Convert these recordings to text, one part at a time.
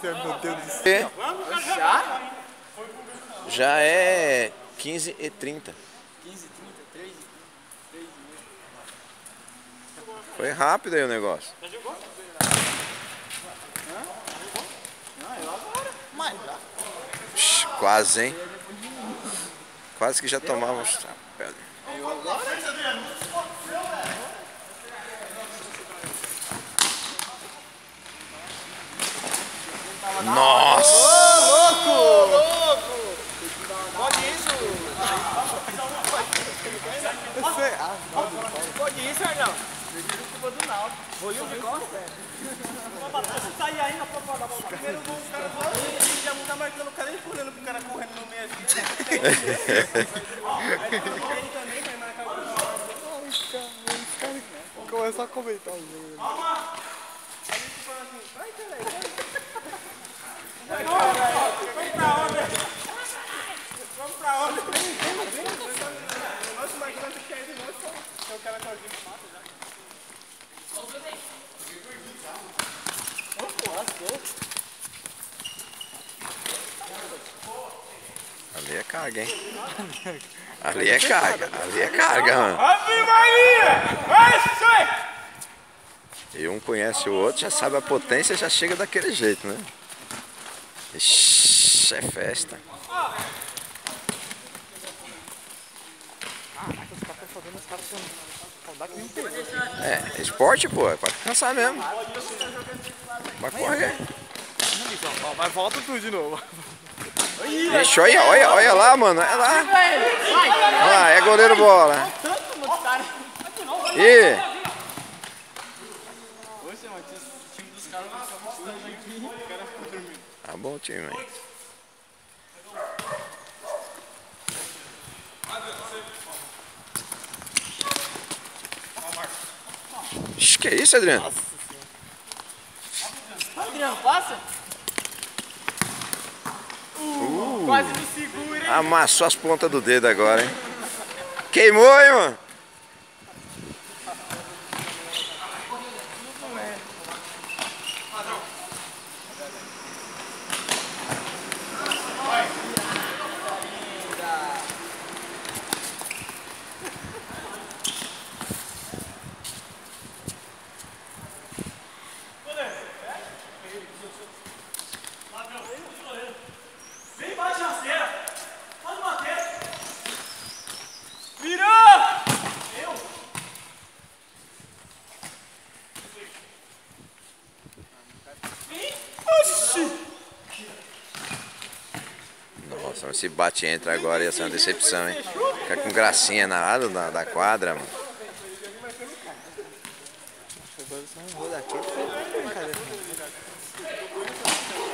Meu Deus do céu. Já? Já é 15h30. 15, 30, 3 Foi rápido aí o negócio. Já jogou? Hã? Não, eu agora. Mas já. Quase, hein? Quase que já tomávamos chapéu. Eu agora? Nossa! Louco! Pode isso? Pode isso, Arnão? Culpa do Naldo. Olhou de costa? Se sair ainda pra dar a bola. Primeiro gol, os caras vão e já não tá marcando o cara, empurrando pro cara correndo no meio assim. Aí ele também vai marcar o cara. Começou a comentar o jogo. Aí ele fala assim, vai, caralho. Vamos pra onde? Vamos pra onde? Nossa, mas não quer ir de novo, só o cara sozinho no mato já. Ali é carga, hein? Ali é carga, ali é carga, mano. Ave Maria! Vai, sai! E um conhece o outro, já sabe a potência, já chega daquele jeito, né? Ixi, é festa. É, esporte, pô, é pra cansar mesmo. Pra correr. Mas volta tudo de novo. Ixi, olha lá, mano, olha lá. Olha lá, é goleiro bola. E tá bom o time, hein? Ixi, que isso, Adriano? Adriano, passa? Quase me segura, hein? Amassou as pontas do dedo agora, hein? Queimou, hein, mano? Vem baixo a cera! Pode bater! Virou! Eu? Oxi! Nossa, esse bate entra agora ia ser uma decepção, hein? Fica com gracinha na lado da quadra, mano.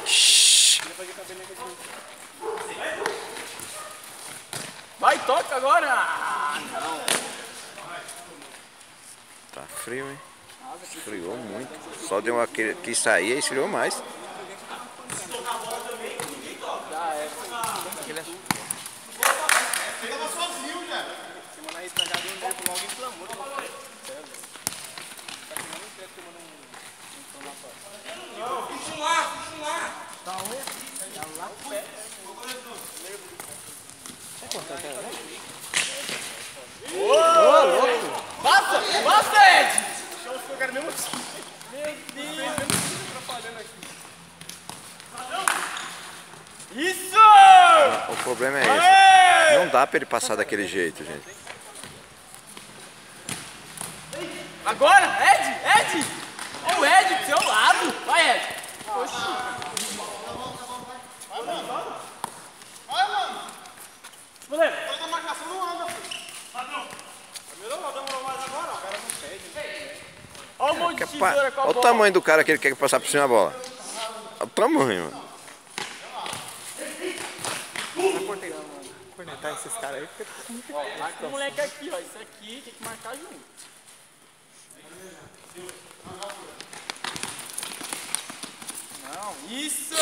Shhh. Vai, toca agora! Ah, não. Tá frio, hein? Esfriou muito. Só deu uma que sair e esfriou mais. Ele tava sozinho, já. Semana aí, pra cá, deu logo inflamou. Tá queimando o teto, tomando um inflamatório. Não, puxa lá! Tá onde? Tá lá no pé. Ô, louco! Passa, Ed! Deixa eu focar mesmo assim. Meu Deus! Isso! O problema é esse. Não dá pra ele passar daquele jeito, gente. Agora, Ed! Olha o Ed do seu lado! Vai, Ed! Oxi! Vai, mano! Goleiro! Toda marcação não anda, filho! Padrão! Demorou mais agora, ó. O cara não pede. Olha o monte de tesoura com a bola! Olha o tamanho do cara que ele quer passar por cima da bola. Olha o tamanho, mano. Cornetar esses caras aí fica muito. Marca o moleque aqui, ó. Isso aqui tem que marcar junto. Não, isso!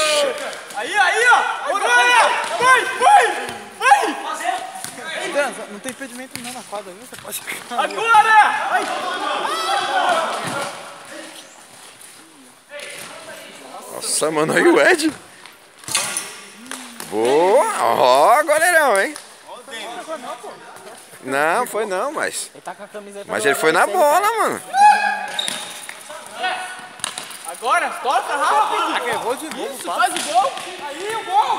Aí, ó! Agora! Vai! Não tem impedimento não na quadra, viu? Você pode ficar. Agora! Vai! Nossa, mano, aí o Ed. Boa! Ó, goleirão, hein? Não, foi não, mas... Ele tá com a camiseta. Mas ele foi na bola, mano. Agora, toca rápido. Ah, errou de novo, Isso, faz o gol. Aí, o gol.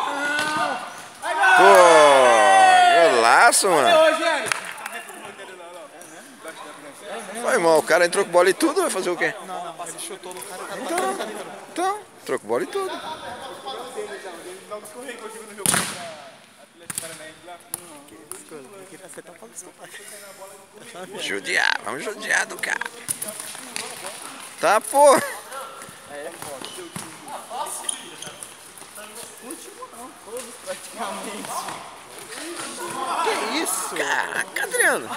Pô, golaço, mano. Rogério. Foi mal, o cara entrou com bola e tudo, vai fazer o quê? Não, ele chutou no cara e o cara Então, entrou com bola e tudo. queria acertar pra desculpar. Judiar, vamos judiar do cara. Tá, pô. Que isso? Caraca, Adriano.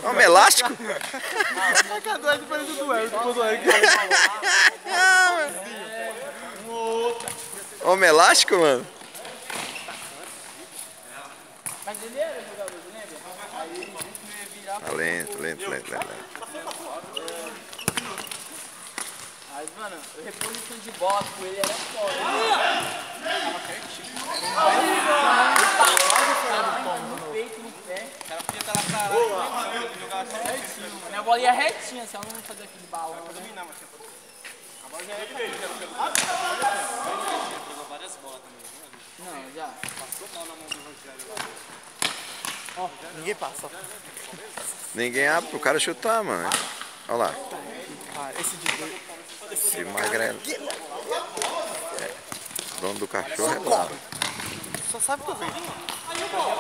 Homem elástico? A cadeira diferente do Eric, do Eric. Homem elástico, mano? Mas ele era jogador, lembra? Aí ele disse que ia virar. Tá lento. Mas, mano, a reposição de bola com ele era foda. Tava certinho. No peito, no pé. O cara podia estar lá parado e jogar certinho. Minha bola ia retinha, se ela não fazer aquele balão. A bola já ia pra ele. Pegou várias bolas também. Não, já. Passou mal na mão do Rogério. Ó, ninguém passa. Ninguém abre pro cara chutar, mano. Olha lá. Ah, esse de Esse magrelo. É. Dono do cachorro é bravo. só sabe correr. Aí o gol.